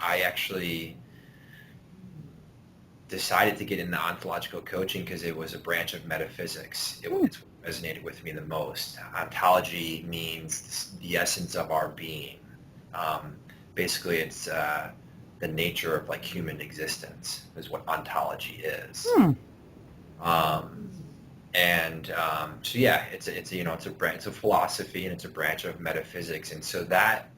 I actually decided to get into ontological coaching because it was a branch of metaphysics. It's what resonated with me the most. Ontology means the essence of our being. Um, Basically, it's the nature of like human existence is what ontology is. Um, so yeah, it's a philosophy, and it's a branch of metaphysics, and so that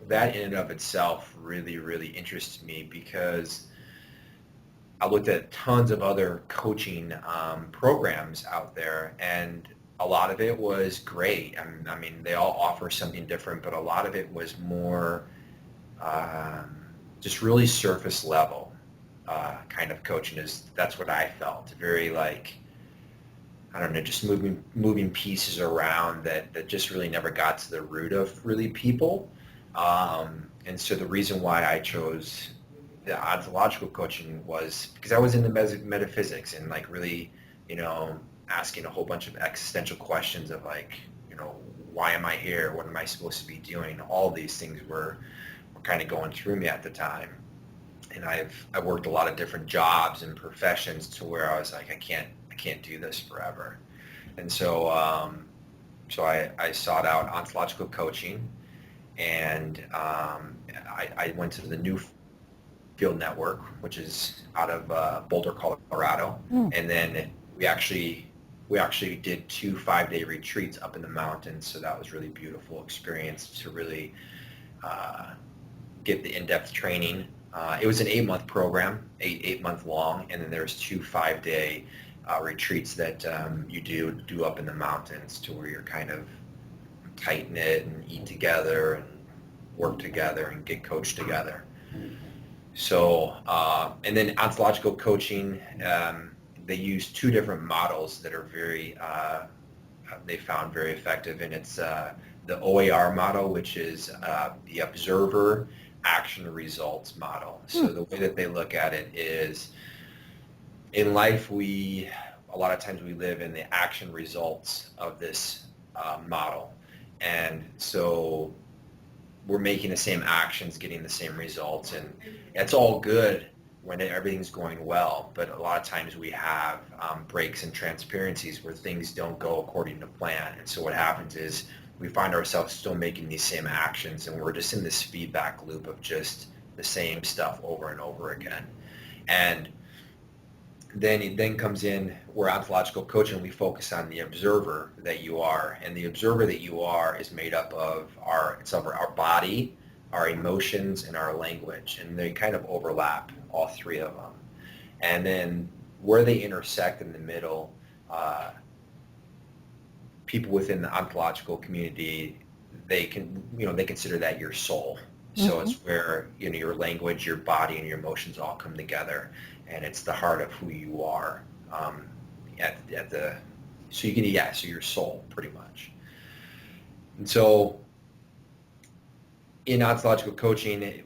in and of itself really, really interests me because I looked at tons of other coaching programs out there, and a lot of it was great. I mean, they all offer something different, but a lot of it was more just really surface level kind of coaching. That's what I felt. Very like, I don't know, just moving pieces around that just really never got to the root of really people. And so the reason why I chose the ontological coaching was because I was into metaphysics and like really, asking a whole bunch of existential questions of like, why am I here? What am I supposed to be doing? All these things were kind of going through me at the time. And I've worked a lot of different jobs and professions to where I was like, I can't do this forever. And so I sought out ontological coaching, and I went to the New Field Network, which is out of Boulder, Colorado, and then we actually did 2 5-day retreats up in the mountains. So that was really beautiful experience to really get the in-depth training. It was an 8-month program, 8-month long, and then there's 2 5-day retreats that you do up in the mountains to where you're kind of tight knit and eat together and work together and get coached together. So, and then ontological coaching, they use 2 different models that are they found very effective, and it's the OAR model, which is the observer action results model. So the way that they look at it is, in life, a lot of times we live in the action results of this model. And so we're making the same actions, getting the same results, and it's all good when everything's going well. But a lot of times we have breaks and transparencies where things don't go according to plan. And so what happens is we find ourselves still making these same actions, and we're just in this feedback loop of just the same stuff over and over again. And then comes in where ontological coaching, we focus on the observer that you are, and the observer that you are is made up of our body, our emotions, and our language, and they kind of overlap, all 3 of them. And then where they intersect in the middle, people within the ontological community, they consider that your soul. So it's where your language, your body, and your emotions all come together, and it's the heart of who you are. So your soul, pretty much. And so in ontological coaching,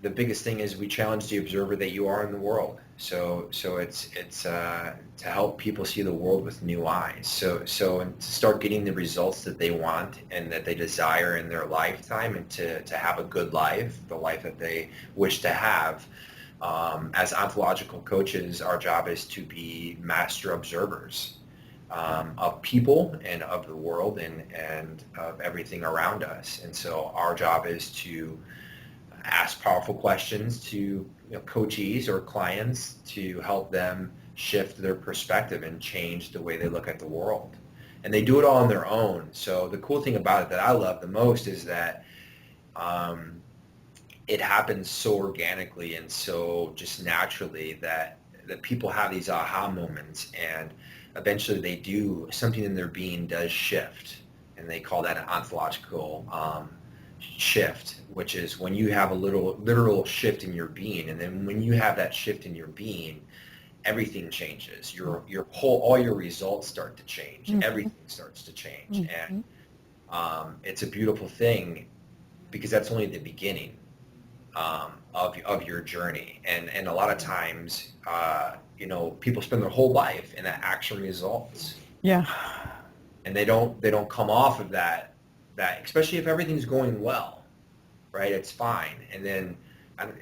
the biggest thing is we challenge the observer that you are in the world. So it's to help people see the world with new eyes. So to start getting the results that they want and that they desire in their lifetime, and to have a good life, the life that they wish to have. As ontological coaches, our job is to be master observers of people and of the world and of everything around us. And so our job is to ask powerful questions to coachees or clients to help them shift their perspective and change the way they look at the world. And they do it all on their own. So the cool thing about it that I love the most is that it happens so organically and so just naturally that people have these aha moments, and eventually something in their being does shift, and they call that an ontological shift, which is when you have a literal shift in your being. And then when you have that shift in your being, everything changes. All your results start to change. Everything starts to change. And it's a beautiful thing because that's only the beginning of your journey. And a lot of times, people spend their whole life in that action results. Yeah. And they don't come off of that, especially if everything's going well, right? It's fine. And then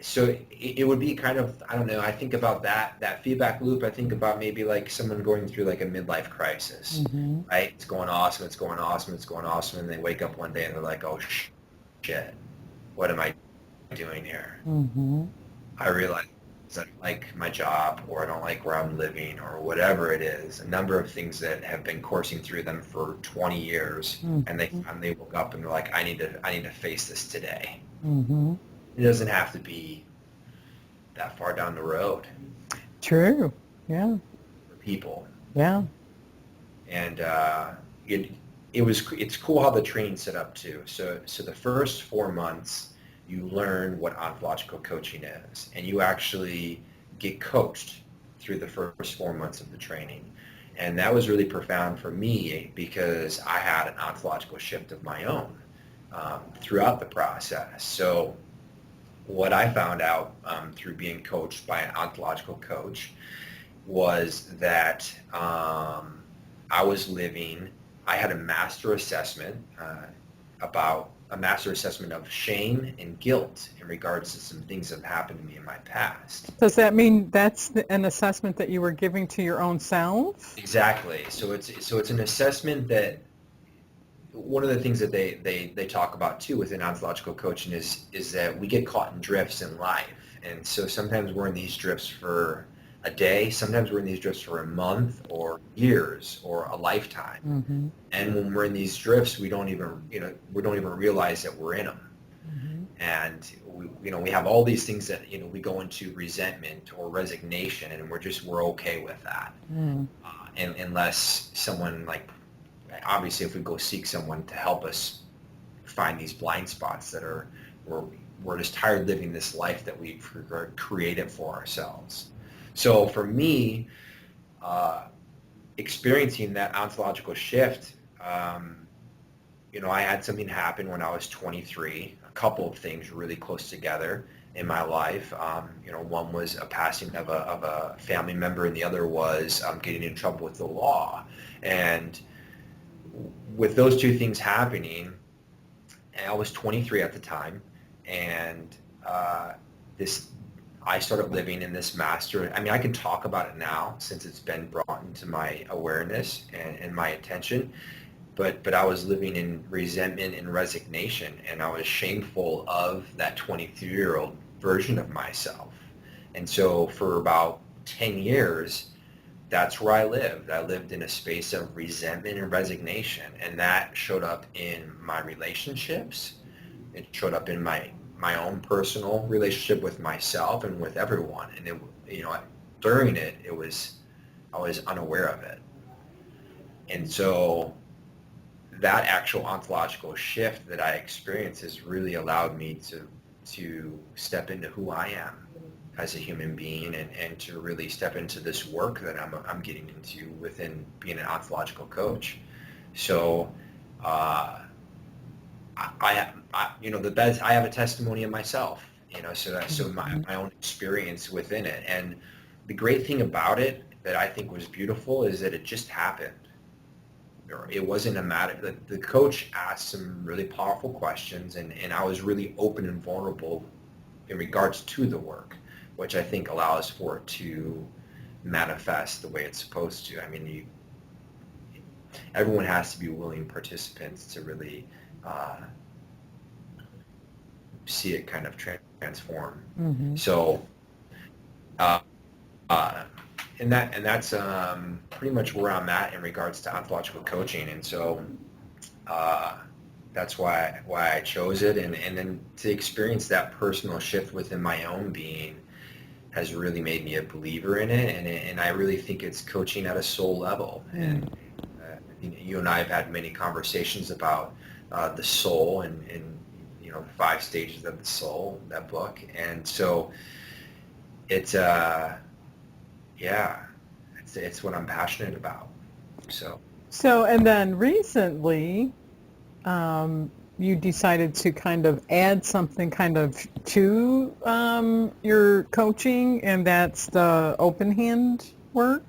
So it would be kind of, I don't know, I think about that feedback loop. I think about maybe like someone going through like a midlife crisis, Mm-hmm. right? It's going awesome, it's going awesome, it's going awesome, and they wake up one day and they're like, oh shit, what am I doing here? Mm-hmm. I realize I don't like my job, or I don't like where I'm living, or whatever it is. A number of things that have been coursing through them for 20 years, and they Mm-hmm. finally woke up and they're like, I need to face this today. Mm-hmm. It doesn't have to be that far down the road True. Yeah. for people. Yeah. And it it's cool how the training's set up too. So the first 4 months you learn what ontological coaching is, and you actually get coached through the first 4 months of the training. And that was really profound for me because I had an ontological shift of my own throughout the process. So what I found out through being coached by an ontological coach was that I was living, I had a master assessment about a master assessment of shame and guilt in regards to some things that have happened to me in my past. Does that mean that's an assessment that you were giving to your own self? Exactly. So it's an assessment that one of the things that they talk about too within ontological coaching is that we get caught in drifts in life. And so sometimes we're in these drifts for a day, sometimes we're in these drifts for a month or years or a lifetime. Mm-hmm. And when we're in these drifts, we don't even realize that we're in them. Mm-hmm. And we have all these things that we go into resentment or resignation, and we're okay with that. Mm-hmm. And unless someone, like, obviously if we go seek someone to help us find these blind spots that are we're just tired of living this life that we've created for ourselves. So for me, experiencing that ontological shift, I had something happen when I was 23. A couple of things really close together in my life. One was a passing of a family member, and the other was getting in trouble with the law. And with those two things happening, and I was 23 at the time, and this I started living in this master. I mean, I can talk about it now since it's been brought into my awareness and my attention. But I was living in resentment and resignation, and I was shameful of that 23-year-old version of myself. And so for about 10 years, that's where I lived. I lived in a space of resentment and resignation, and that showed up in my relationships. It showed up in my own personal relationship with myself and with everyone. And during it, I was unaware of it. And so that actual ontological shift that I experienced has really allowed me to step into who I am as a human being, and to really step into this work that I'm getting into within being an ontological coach. So the best, I have a testimony of myself, so my own experience within it. And the great thing about it that I think was beautiful is that it just happened. It wasn't a matter. The coach asked some really powerful questions, and I was really open and vulnerable in regards to the work, which I think allows for it to manifest the way it's supposed to. I mean, everyone has to be willing participants to really see it kind of transform. Mm-hmm. So, uh, and that's pretty much where I'm at in regards to ontological coaching. And so that's why I chose it, and then to experience that personal shift within my own being has really made me a believer in it, and I really think it's coaching at a soul level. And you and I have had many conversations about the soul and the 5 stages of the soul, that book. And so it's what I'm passionate about. So, and then recently, you decided to kind of add something kind of to your coaching, and that's the open hand work.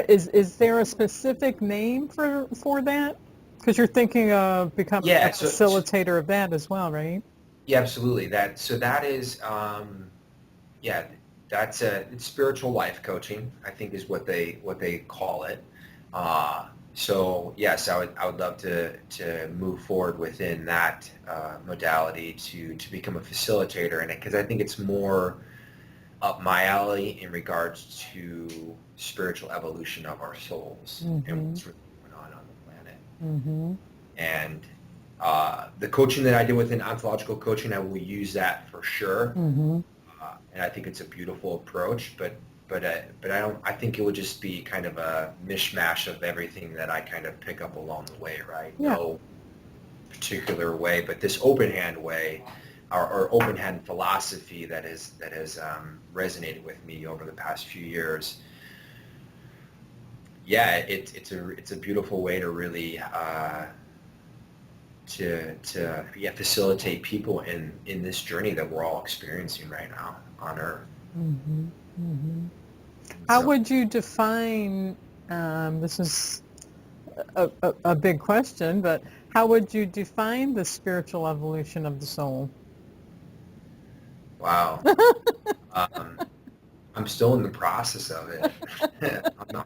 Is there a specific name for that? Because you're thinking of becoming a Yeah, so facilitator of that as well, right? Yeah, absolutely. That is, yeah, it's spiritual life coaching, I think is what they call it. So yes, I would love to move forward within that modality to become a facilitator in it, because I think it's more up my alley in regards to spiritual evolution of our souls and Mm-hmm. what's really going on the planet. Mm-hmm. And the coaching that I do within ontological coaching, I will use that for sure. Mm-hmm. And I think it's a beautiful approach, but I don't. I think it would just be kind of a mishmash of everything that I kind of pick up along the way, right? Yeah. No particular way, but this open hand way, or open hand philosophy that has resonated with me over the past few years. Yeah, it's a beautiful way to really to yeah, facilitate people in this journey that we're all experiencing right now on Earth. Mm-hmm. Mm-hmm. How So, would you define, this is a big question, but how would you define the spiritual evolution of the soul? wow, um, I'm still in the process of it.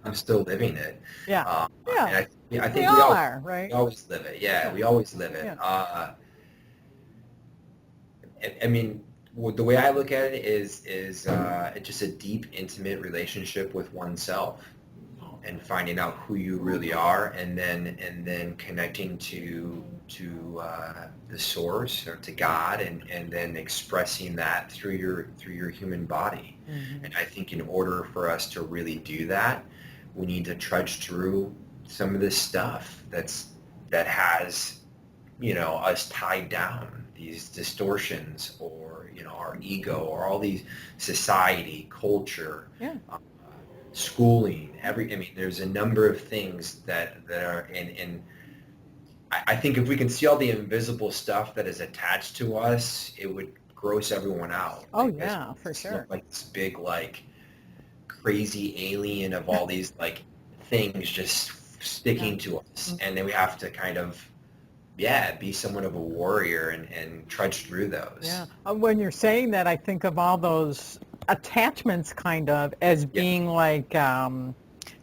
I'm still living it, Yeah. Yeah. and I We think all are, we right? always live it. Yeah, Yeah. we always live it. Yeah. I mean, the way I look at it is it's just a deep, intimate relationship with oneself, and finding out who you really are, and then connecting to the source, or to God, and then expressing that through your human body. Mm-hmm. And I think in order for us to really do that, we need to trudge through some of this stuff that has, us tied down, these distortions, or our ego, or all these society, culture, Yeah. schooling, I mean, there's a number of things that are in. I think if we can see all the invisible stuff that is attached to us, it would gross everyone out, Oh, because yeah, for it's look sure. like this big, like, crazy alien of all these, like, things just Yeah. sticking to us, and then we have to kind of, yeah, be somewhat of a warrior, and trudge through those. Yeah. When you're saying that, I think of all those attachments kind of as Yeah, being like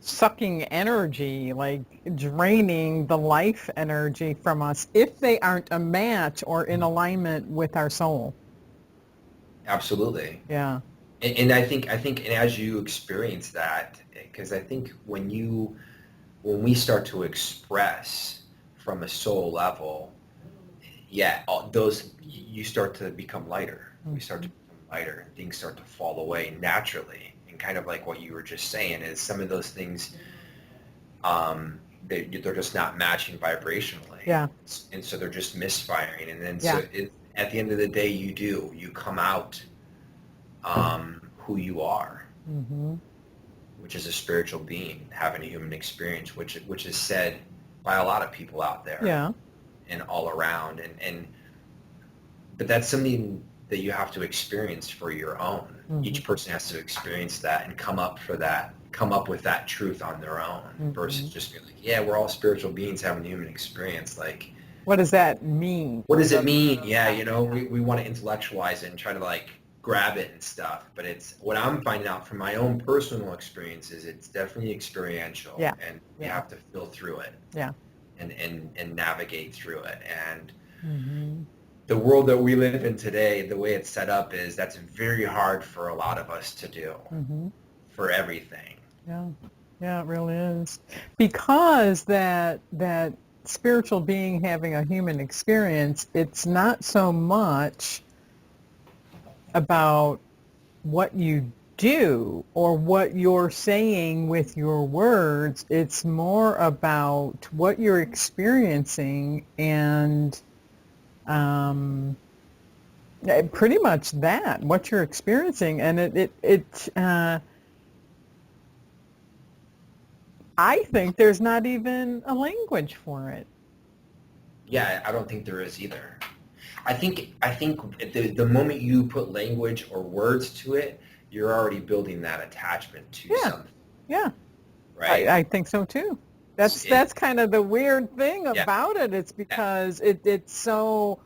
sucking energy, like draining the life energy from us if they aren't a match or in alignment with our soul. absolutely. Yeah. And I think, and as you experience that, because I think when we start to express from a soul level, yeah, those, you start to become lighter. We start Mm-hmm. to become lighter, and things start to fall away naturally. And kind of like what you were just saying, is some of those things, they're just not matching vibrationally, Yeah. and so they're just misfiring. And then Yeah. at the end of the day, you come out, who you are, Mm-hmm. which is a spiritual being having a human experience, which is said by a lot of people out there Yeah. and all around, and but that's something that you have to experience for your own. Mm-hmm. Each person has to experience that and come up with that truth on their own, Mm-hmm. versus just be like, yeah, we're all spiritual beings having a human experience. Like, What does that mean? what does What it does- mean? Yeah, Yeah. Yeah. we want to intellectualize it and try to, like, grab it and stuff. But it's what I'm finding out from my own personal experiences. It's definitely experiential, Yeah. and we Yeah. have to feel through it, Yeah. and navigate through it. And Mm-hmm. the world that we live in today, the way it's set up, is that's very hard for a lot of us to do, Mm-hmm. for everything. Yeah, yeah, it really is. Because that spiritual being having a human experience, it's not so much about what you do or what you're saying with your words. It's more about what you're experiencing and pretty much that, what you're experiencing. And I think there's not even a language for it. Yeah, I don't think there is either. I think the moment you put language or words to it, you're already building that attachment to Yeah, something, yeah, right? I think so too. That's It, that's kind of the weird thing yeah, about it. It's yeah, because it's so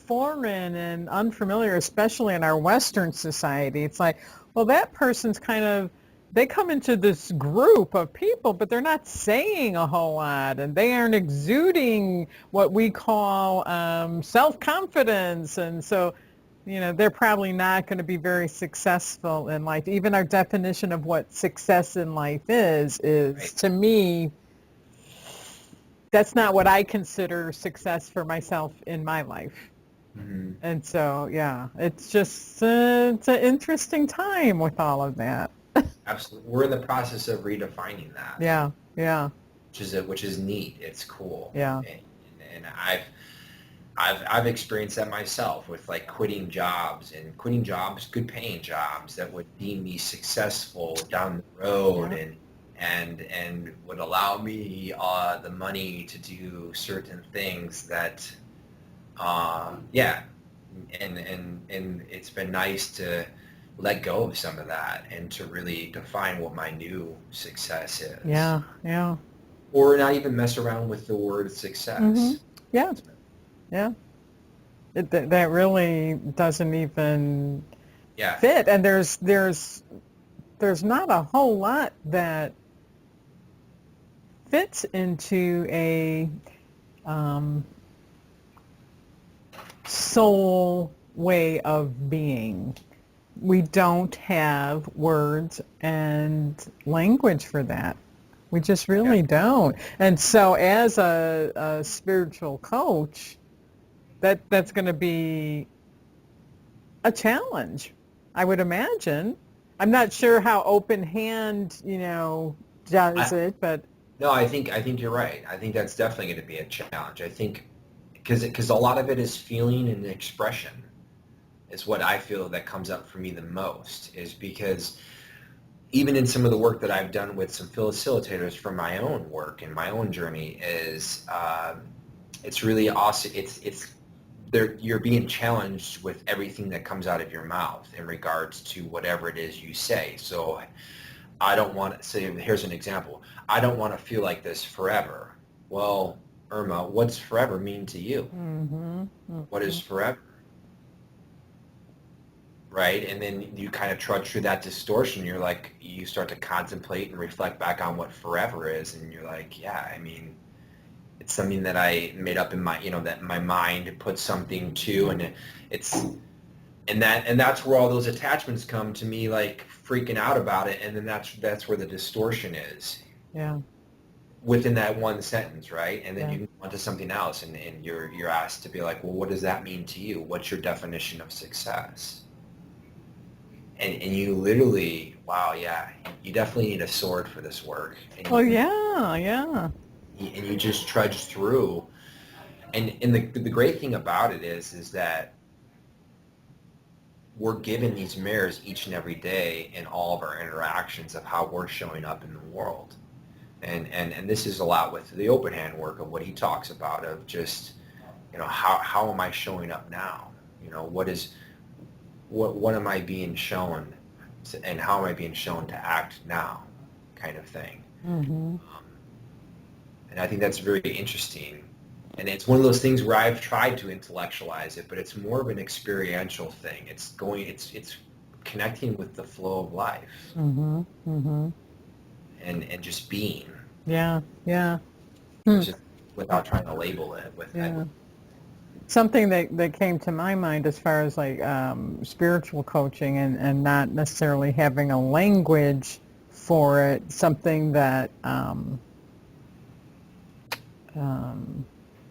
foreign and unfamiliar, especially in our Western society. It's like, well, that person's kind of, they come into this group of people, but they're not saying a whole lot, and they aren't exuding what we call self-confidence. And so, they're probably not going to be very successful in life. Even our definition of what success in life is Right. to me, that's not what I consider success for myself in my life. Mm-hmm. And so, yeah, it's just, it's an interesting time with all of that. Absolutely. We're in the process of redefining that. Yeah, yeah, Which is neat. It's cool. yeah. And I've experienced that myself with like quitting jobs, good paying jobs that would deem me successful down the road, Yeah. and would allow me the money to do certain things that yeah, and it's been nice to let go of some of that and to really define what my new success is. Yeah, yeah. Or not even mess around with the word success. Mm-hmm. Yeah, yeah. That really doesn't even Yeah. fit. And there's not a whole lot that fits into a soul way of being. We don't have words and language for that. We just really don't. And so as a spiritual coach, that's going to be a challenge, I would imagine. I'm not sure how open hand, does it, but No, I think you're right. I think that's definitely going to be a challenge. I think because a lot of it is feeling and expression is what I feel that comes up for me the most, is because even in some of the work that I've done with some facilitators from my own work and my own journey is it's really awesome. You're being challenged with everything that comes out of your mouth in regards to whatever it is you say. So I don't want to say, here's an example. I don't want to feel like this forever. Well, Irma, what's forever mean to you? mm-hmm, mm-hmm. What is forever? Right? And then you kind of trudge through that distortion. You're like, you start to contemplate and reflect back on what forever is. And you're like, yeah, I mean, it's something that I made up in my, that my mind put something to, and that's where all those attachments come to me, like freaking out about it. And then that's where the distortion is. Yeah. Within that one sentence, right? And then Yeah. you move on to something else, and you're asked to be like, well, what does that mean to you? What's your definition of success? And you literally, wow, yeah, you definitely need a sword for this work. And Oh, yeah, yeah. and you just trudge through. And the great thing about it is that we're given these mirrors each and every day in all of our interactions of how we're showing up in the world. And this is a lot with the open hand work of what he talks about, of just, how am I showing up now? What am I being shown, and how am I being shown to act now, kind of thing. Mm-hmm. And I think that's very interesting. And it's one of those things where I've tried to intellectualize it, but it's more of an experiential thing. It's connecting with the flow of life. Mm-hmm. Mm-hmm. And just being. Yeah, yeah. Just without trying to label it. Yeah. Something that came to my mind as far as like spiritual coaching and not necessarily having a language for it, something that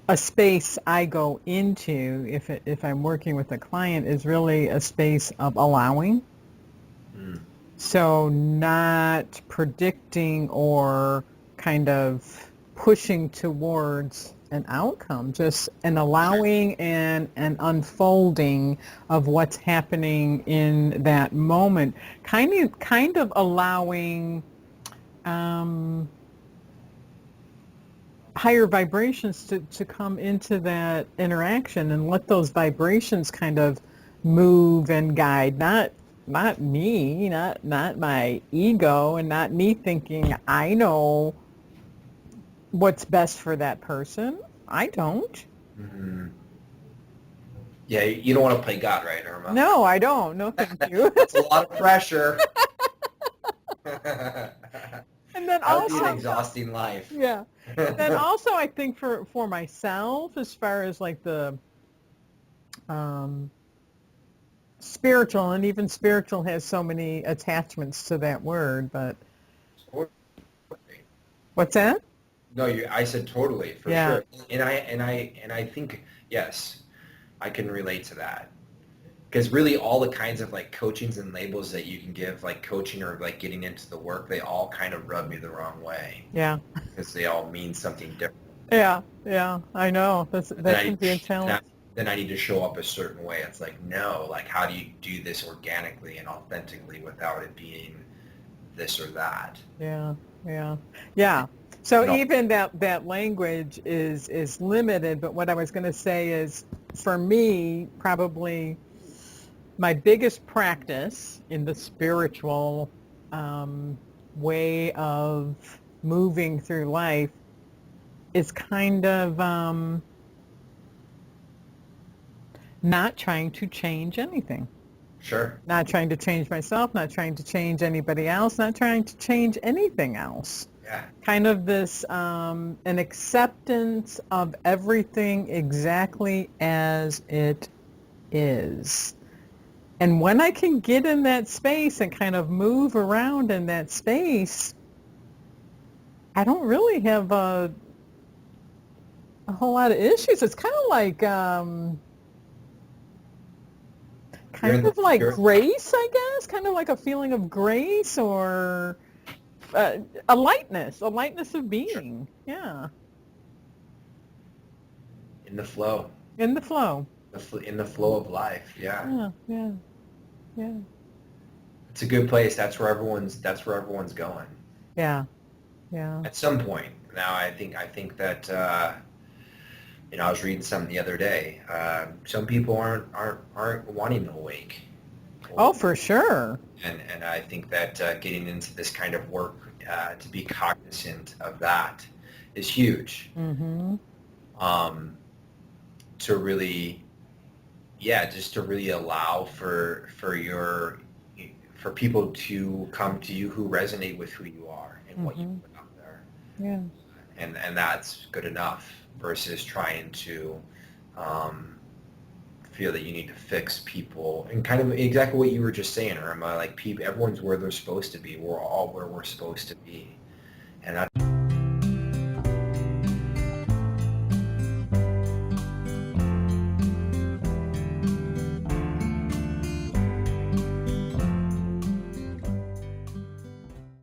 a space I go into if I'm working with a client is really a space of allowing. Mm. So not predicting or kind of pushing towards an outcome, just an allowing and an unfolding of what's happening in that moment. Kind of allowing higher vibrations to come into that interaction and let those vibrations kind of move and guide, not me, not my ego, and not me thinking I know what's best for that person. I don't. Mm-hmm. Yeah, you don't want to play God, right, Irma? No, I don't. No, thank you. That's a lot of pressure. And then That would be an also, exhausting life. yeah. And then also, I think for myself, as far as like the um, spiritual, and even spiritual has so many attachments to that word, but what's that? No, I said totally, for Yeah. sure. And I think, yes, I can relate to that. Because really all the kinds of like coachings and labels that you can give, like coaching or like getting into the work, they all kind of rub me the wrong way. Yeah. Because they all mean something different. Yeah. Yeah. I know. And then That can be a challenge. then I need to show up a certain way. It's like, no, like how do you do this organically and authentically without it being this or that? Yeah. Yeah. Yeah. So You know, even that language is limited, but what I was going to say is, for me, probably my biggest practice in the spiritual way of moving through life is kind of not trying to change anything. sure. Not trying to change myself, not trying to change anybody else, not trying to change anything else. Yeah. Kind of this an acceptance of everything exactly as it is. And when I can get in that space and kind of move around in that space, I don't really have a whole lot of issues. It's kind of like You're in kind the, of like you're grace, I guess, kind of like a feeling of grace, or a lightness of sure. being. Yeah, In the flow. in the flow. In the flow of life. Yeah. Yeah, yeah, yeah, It's a good place. That's where everyone's going yeah, yeah. at some point. Now I think that I was reading something the other day. Some people aren't wanting to awake, Oh, for sure. and I think that getting into this kind of work to be cognizant of that is huge. Mm-hmm. To really, yeah, just to really allow for people to come to you who resonate with who you are and what you Mm-hmm. put out there. Yeah. And that's good enough versus trying to feel that you need to fix people, and kind of exactly what you were just saying, Irma, like everyone's where they're supposed to be. We're all where we're supposed to be, and